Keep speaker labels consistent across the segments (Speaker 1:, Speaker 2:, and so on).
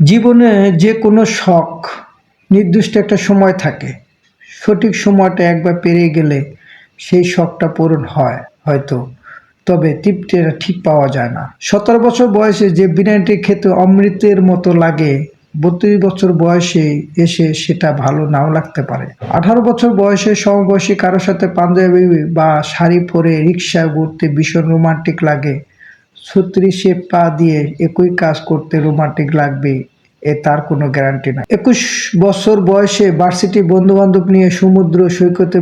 Speaker 1: জীবনে যে কোনো শখ নির্দিষ্ট একটা সময় থাকে। সঠিক সময়টা একবার পেরিয়ে গেলে সেই শখটা পূরণ হয় হয়তো, তবে তৃপ্তিটা ঠিক পাওয়া যায় না। 17 বছর বয়সে যে বিরিয়ানিটি খেতে অমৃতের মতো লাগে, 32 বছর বয়সে এসে সেটা ভালো নাও লাগতে পারে। 18 বছর বয়সে সমবয়সী কারোর সাথে পাঞ্জাবি বা শাড়ি পরে রিক্সায় ঘুরতে ভীষণ রোমান্টিক লাগে। 36-এ পা দিয়ে একই কাজ করতে রোমান্টিক লাগবে, তার কোনো গ্যারান্টি নাই। 21 বছর বয়সে ভার্সিটি বন্ধু-বান্ধব নিয়ে সমুদ্র সৈকতে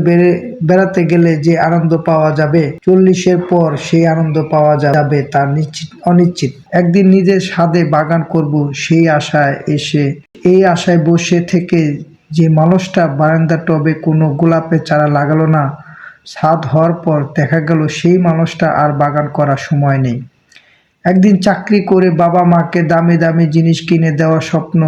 Speaker 1: বেড়াতে গেলে যে আনন্দ পাওয়া যাবে, 40-এর পর সেই আনন্দ পাওয়া যাবে তা অনিশ্চিত। একদিন নিজের ছাদে বাগান করব এই আশায় বসে থেকে যে মানুষটা বারান্দার টবে কোনো গোলাপের চারা লাগালো না, ছাদ হওয়ার পর দেখা গেল সেই মানুষটা আর বাগান করার সময় নেই। একদিন চাকরি করে বাবা মাকে দামি দামি জিনিস কিনে দেওয়ার স্বপ্ন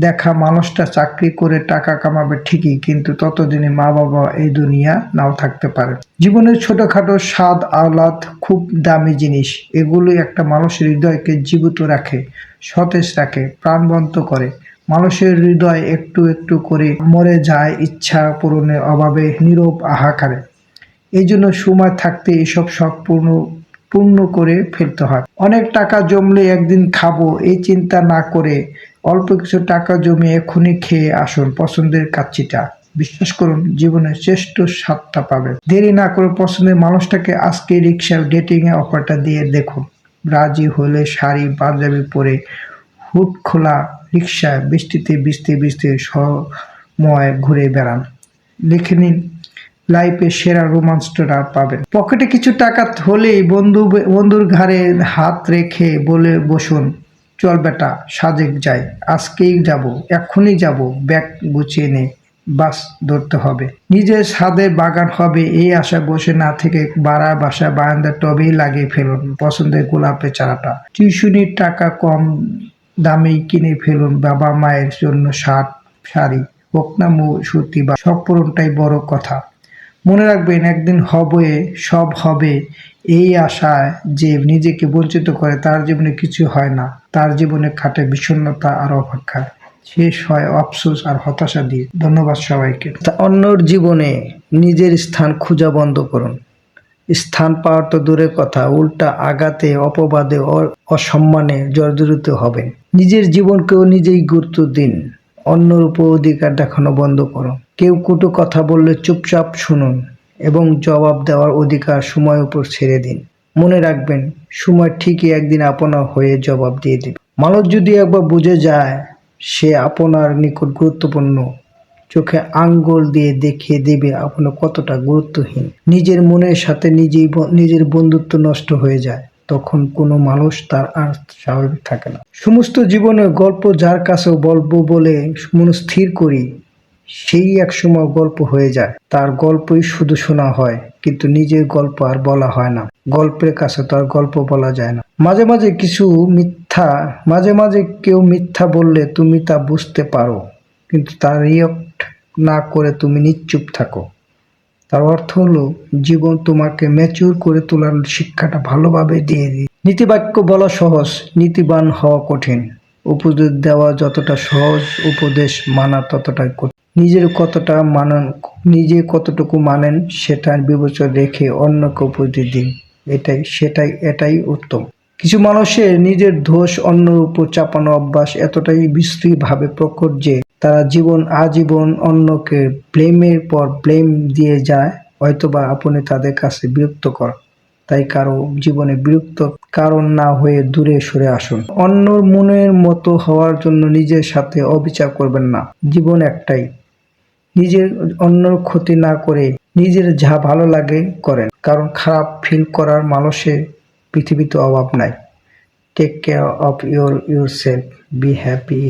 Speaker 1: দেখা মানুষটা চাকরি করে টাকা কামাবে ঠিকই, কিন্তু ততদিনে মা বাবা এই দুনিয়া নাও থাকতে পারে। জীবনের ছোটখাটো স্বাদ আহ্লাদ খুব দামি জিনিস, এগুলোই একটা মানুষের হৃদয়কে জীবিত রাখে, সতেজ রাখে, প্রাণবন্ত করে। মানুষের হৃদয় একটু একটু করে মরে যায় ইচ্ছা পূরণের অভাবে, নীরব হাহাকারে। এই জন্য সময় থাকতে এসব শখ পূর্ণ করে ফেলতে হয়। অনেক টাকা জমলে একদিন খাবো এই চিন্তা না করে অল্প কিছু টাকা জমিয়ে এখনই খেয়ে আসুন পছন্দের কাচ্চিটা। বিশ্বাস করুন, জীবনের শ্রেষ্ঠ স্বাদটা পাবেন। দেরি না করে পছন্দের মানুষটাকে আজকে রিক্সার ডেটিং এ অফারটা দিয়ে দেখুন। রাজি হলে শাড়ি পাঞ্জাবি পরে হুড খোলা রিক্সায় বৃষ্টিতে ভিজতে ভিজতে সময় ঘুরে বেড়ান। লিখে নিন, লাইফে সেরা রোমান্সটা পাবেন। পকেটে কিছু টাকা হলেই বন্ধুর ঘাড়ে হাত রেখে বলে বসুন, চল বেটা সাজেক যাই, আজকেই যাব, এক্ষুনি যাব, ব্যাগ গুছিয়ে নে, বাস ধরতে হবে। নিজের ছাদে বাগান হবে এই আশায় বসে না থেকে বাসায় বারান্দার টবেই লাগিয়ে ফেলুন পছন্দের গোলাপের চারাটা। টিউশনির টাকা কম দামেই কিনে ফেলুন বাবা মায়ের জন্য শার্ট শাড়ি, হোক না সুতি বা সব পূরণটাই বড় কথা। মনে রাখবেন, একদিন সব হবে এই আশায় যে নিজেকে বঞ্চিত করে তার জীবনে কিছু হয় না। তার জীবনে খাটে বিষণ্ণতা আর অপেক্ষা, শেষ হয় আফসোস আর হতাশা দিয়ে। ধন্যবাদ সবাইকে। অন্যর জীবনে নিজের স্থান খোঁজা বন্ধ করুন। স্থান পাওয়ার তো দূরের কথা, উল্টা আঘাতে, অপবাদে, অসম্মানে জর্জরিত হবেন। নিজের জীবনকেও নিজেই গুরুত্ব দিন। অন্যের উপর অধিকার দেখানো বন্ধ করুন। কেউ কটু কথা বললে চুপচাপ শুনুন এবং জবাব দেওয়ার অধিকার সময়ের উপর ছেড়ে দিন। মনে রাখবেন, সময় ঠিকই একদিন আপনার হয়ে জবাব দিয়ে দেবে। মানুষ যদি একবার বুঝে যায় সে আপনার নিকট গুরুত্বপূর্ণ, চোখে আঙ্গুল দিয়ে দেখিয়ে দেবে আপনার কতটা গুরুত্বহীন। নিজের মনের সাথে নিজের বন্ধুত্ব নষ্ট হয়ে যায়, তখন কোনো মানুষ তার আর স্বাভাবিক থাকে না। সমস্ত জীবনের গল্প যার কাছেও বলবো বলে মনে স্থির করি, সেই একসময় গল্প হয়ে যায়। তার গল্পই শুধু শোনা হয়, কিন্তু নিজের গল্প আর বলা হয় না। গল্পের কাছে তো আর গল্প বলা যায় না। মাঝে মাঝে কেউ মিথ্যা বললে তুমি তা বুঝতে পারো, কিন্তু তার রিয়েক্ট না করে তুমি নিশ্চুপ থাকো। তার অর্থ হলো, জীবন তোমাকে ম্যাচিউর করে তোলার শিক্ষাটা ভালোভাবে দিয়ে দিই। নীতিবাক্য বলা সহজ, নীতিবান হওয়া কঠিন। উপদেশ দেওয়া যতটা সহজ, উপদেশ মানা ততটাই কঠিন। নিজে কতটুকু মানেন সেটা বিবেচনা রেখে অন্যকে উপদেশ দিন, এটাই উত্তম। কিছু মানুষের নিজের দোষ অন্যের উপর চাপানো অভ্যাস এতটাই বিশ্রীভাবে প্রকট যে তারা আজীবন অন্যকে ব্লেমের পর ব্লেম দিয়ে যায়। হয়তোবা আপনি তাদের কাছে বিরক্তকর, তাই কারো জীবনে বিরক্ত কারণ না হয়ে দূরে সরে আসুন। অন্যর মনের মতো হওয়ার জন্য নিজের সাথে অবিচার করবেন না। জীবন একটাই, অন্যর ক্ষতি না করে নিজের যা ভালো লাগে করেন, কারণ খারাপ ফিল করার মানুষের পৃথিবীতে অভাব নাই। Take care of yourself, be happy.